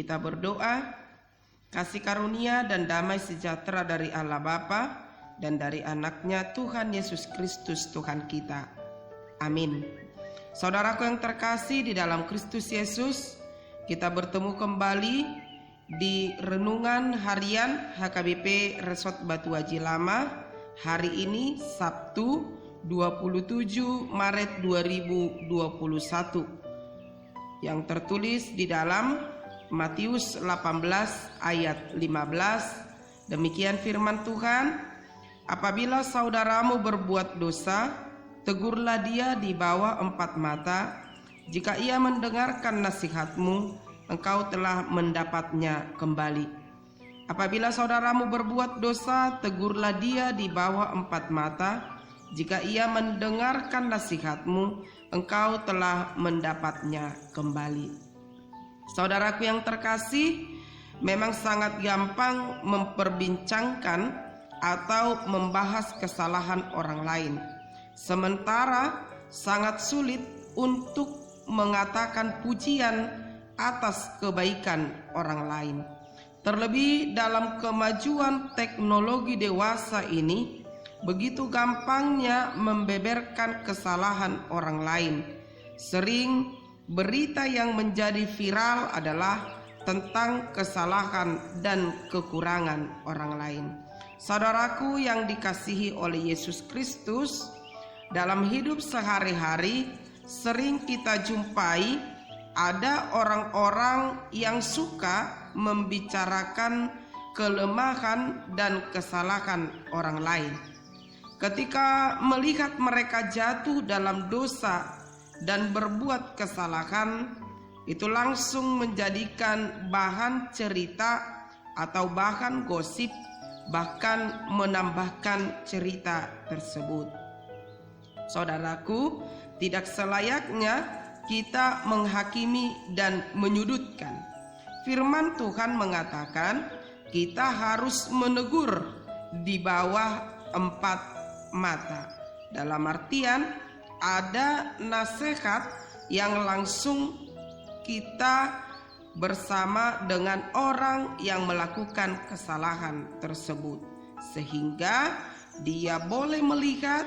Kita berdoa, kasih karunia dan damai sejahtera dari Allah Bapa dan dari anaknya Tuhan Yesus Kristus Tuhan kita. Amin. Saudaraku yang terkasih di dalam Kristus Yesus, kita bertemu kembali di renungan harian HKBP Resort Batu Haji Lama. Hari ini Sabtu 27 Maret 2021 yang tertulis di dalam Matius 18 ayat 15. Demikian firman Tuhan, apabila saudaramu berbuat dosa, tegurlah dia di bawah 4 mata. Jika ia mendengarkan nasihatmu, engkau telah mendapatnya kembali. Apabila saudaramu berbuat dosa, tegurlah dia di bawah 4 mata. Jika ia mendengarkan nasihatmu, engkau telah mendapatnya kembali. Saudaraku yang terkasih, memang sangat gampang memperbincangkan atau membahas kesalahan orang lain, sementara sangat sulit untuk mengatakan pujian atas kebaikan orang lain. Terlebih dalam kemajuan teknologi dewasa ini, begitu gampangnya membeberkan kesalahan orang lain. Sering berita yang menjadi viral adalah tentang kesalahan dan kekurangan orang lain. Saudaraku yang dikasihi oleh Yesus Kristus, dalam hidup sehari-hari sering kita jumpai ada orang-orang yang suka membicarakan kelemahan dan kesalahan orang lain. Ketika melihat mereka jatuh dalam dosa dan berbuat kesalahan, itu langsung menjadikan bahan cerita atau bahan gosip, bahkan menambahkan cerita tersebut. Saudaraku, tidak selayaknya kita menghakimi dan menyudutkan. Firman Tuhan mengatakan kita harus menegur di bawah 4 mata. Dalam artian ada nasihat yang langsung kita bersama dengan orang yang melakukan kesalahan tersebut, sehingga dia boleh melihat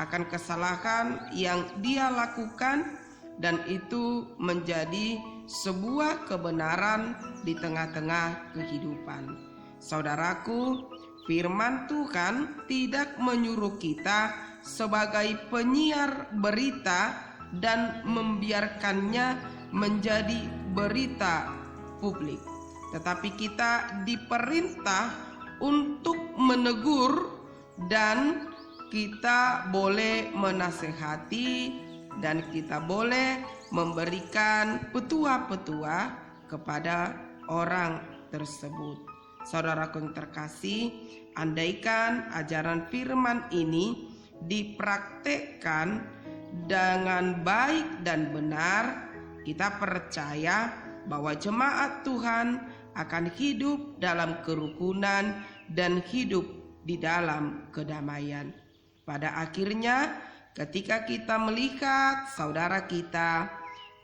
akan kesalahan yang dia lakukan, dan itu menjadi sebuah kebenaran di tengah-tengah kehidupan. Saudaraku, firman Tuhan tidak menyuruh kita sebagai penyiar berita dan membiarkannya menjadi berita publik, tetapi kita diperintah untuk menegur, dan kita boleh menasehati, dan kita boleh memberikan petua-petua kepada orang tersebut. Saudaraku yang terkasih, andaikan ajaran firman ini dipraktekkan dengan baik dan benar, kita percaya bahwa jemaat Tuhan akan hidup dalam kerukunan dan hidup di dalam kedamaian. Pada akhirnya, ketika kita melihat saudara kita,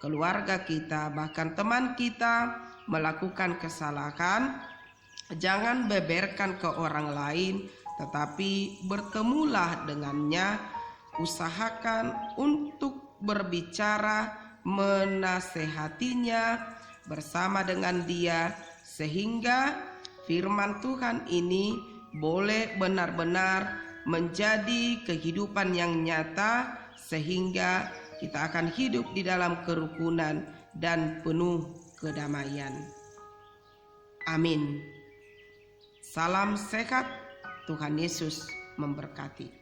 keluarga kita, bahkan teman kita melakukan kesalahan, jangan beberkan ke orang lain, tetapi bertemulah dengannya, usahakan untuk berbicara, menasehatinya bersama dengan dia, sehingga firman Tuhan ini boleh benar-benar menjadi kehidupan yang nyata, sehingga kita akan hidup di dalam kerukunan dan penuh kedamaian. Amin. Salam sehat, Tuhan Yesus memberkati.